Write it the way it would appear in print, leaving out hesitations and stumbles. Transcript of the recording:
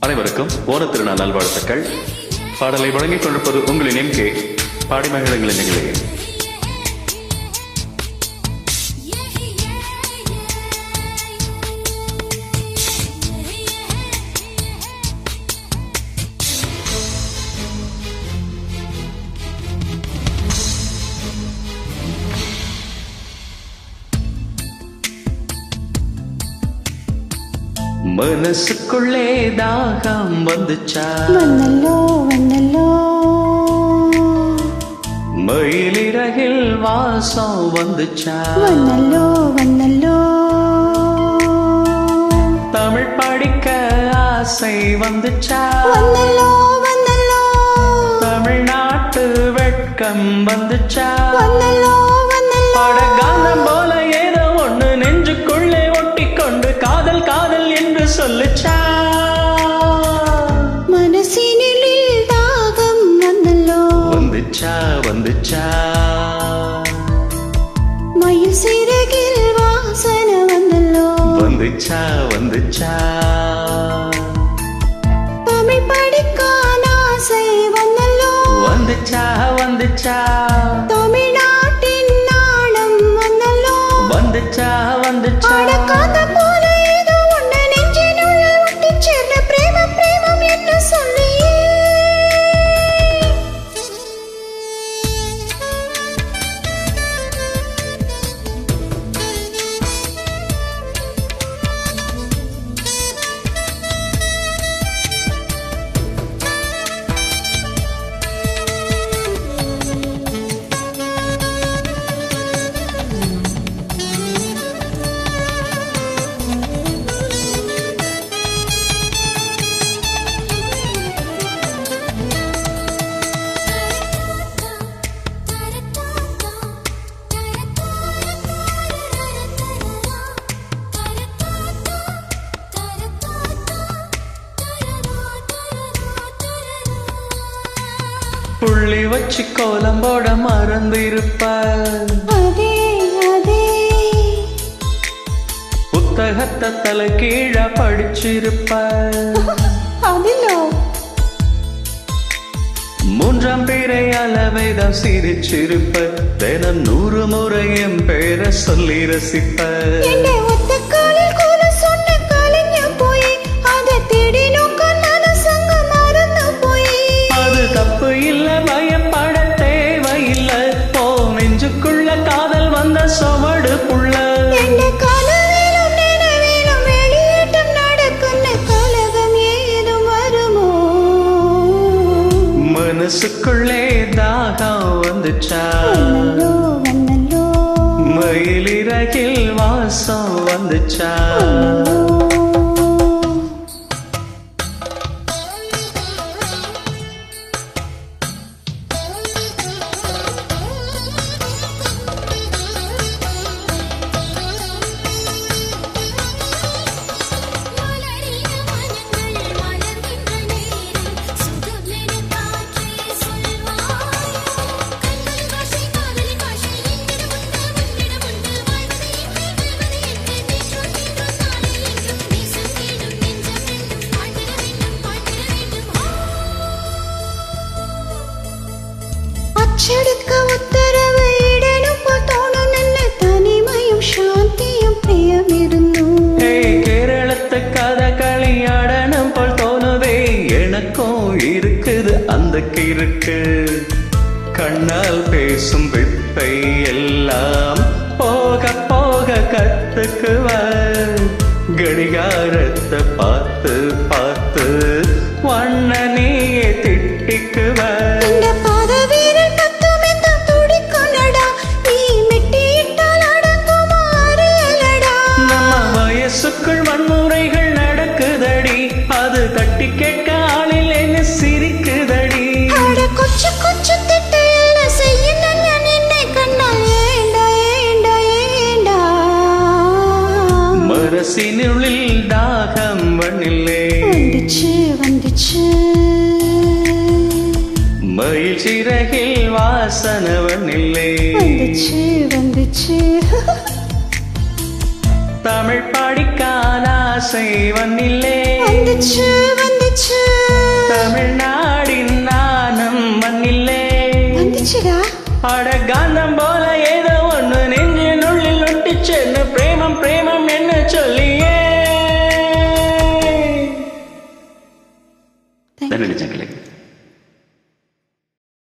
அனைவருக்கும் ஓணத்திருநாள் நல்வாழ்த்துக்கள். பாடலை வழங்கிக் கொண்டிருப்பது உங்களின் எம் கே பாடி மகிழங்களின் நிகழ்ச்சியை. மனசுக்குள்ளே தாகம் வந்துச்சா, வந்தல்லோ வந்தல்லோ, மயிலிறகில் வாசம் வந்துச்சா, வந்தல்லோ வந்தல்லோ, தமிழ் படிக்க ஆசை வந்துச்சா, வந்தல்லோ வந்தல்லோ, தமிழ்நாட்டு வெட்கம் வந்துச்சா, வந்தல்லோ வந்தல்லோ, படகானம் போல ஏதோ ஒண்ணு நெஞ்சுக்குள்ளே ஒட்டிக்கொண்டு காதல் காதல் என்று சொல்லுச்சா. மனசினில் தாகம் வந்தல்லோ வந்துச்சா வந்துச்சா, மயில் சிறகில் வாசனை வந்தல்லோ வந்துச்சா வந்துச்சா, தமிழ் படிக்கான ஆசை வந்தல்லோ வந்துச்சா வந்துச்சா, தமிழ்நாட்டின் நாணம் வந்தல்லோ வந்துச்சா வந்துச்சா, அடக்காத போல ஏதோ ஒன்று நெஞ்சினுள் ஒட்டிச் சேர்ந்த பிரேமம் பிரேமம் என்று சொல்லி புள்ளி வச்சு கோலம் போட மறந்திருப்ப, அதே அதே புத்தகத்தை தலை கீழ படிச்சிருப்ப, அதிலோ மூன்றாம் பேரை அளவைதான் சிரிச்சிருப்ப, தினம் 100 முறை என் பேரை சொல்லி ரசிப்ப. என்னை ஒத்த காலில் கூற சொன்ன காலிஞம் போய் அதை தேடி நோக்க மனசங்க மறந்து போய் அது தப்பு இல்ல, பயப்பட தேவையில்லை, போ நெஞ்சுக்குள்ள காதல் வந்த சுவடு புள்ள. என்ன கனவிலும் நினைவிலும் வெளியேட்டம் நடக்கும் கலகம் ஏதும் வருமோ மனசுக்குள்ளே தாகம் வந்துச்சா, வந்தல்லோ வந்தல்லோ, மயிலிறகில் வாசம் வந்துச்சா, வந்தல்லோ. அச்சடிக்க உத்தரவு இடனும் தோணும் நல்ல தனிமையும் சாந்தியும் பிரியம் இருந்தும் கேரளத்து கதை களியாடனும் போல் தோணுதே, எனக்கும் இருக்குது அந்த கிறுக்கு. கண்ணால் பேசும் வித்தை எல்லாம் போக போக கத்துக்குவ, கடிகாரத்தை பார்த்து பார்த்து வண்ண நீயே திட்டிக்குவ. இந்த பதவியில் பத்துமெத்த துடிக்குனடா, நீ மெட்டியிட்டால் அடங்குமா அறியலடா. நம்ம வயசுக்குள் வன்முறைகள் நடக்குதடி, அது தட்டி கேட்க ஆளில் என்ன சிரிக்குதடி. அட கொச்சு கொச்சு திட்டு எல்லாம் செய்யும் நல்ல நின்னை கண்ணால் ஏண்டா ஏண்டா ஏண்டா. மரசினுள்ளில் தாகம் வண்ணில்லே, வந்துச்சு வந்துச்சு, மயில் சிறகில் வாசன வண்ணில்லே, வந்துச்சு வந்துச்சு, தமிழ் படிக்கான ஆசை வண்ணில்லே, வந்துச்சு வந்துச்சு. சொல்லி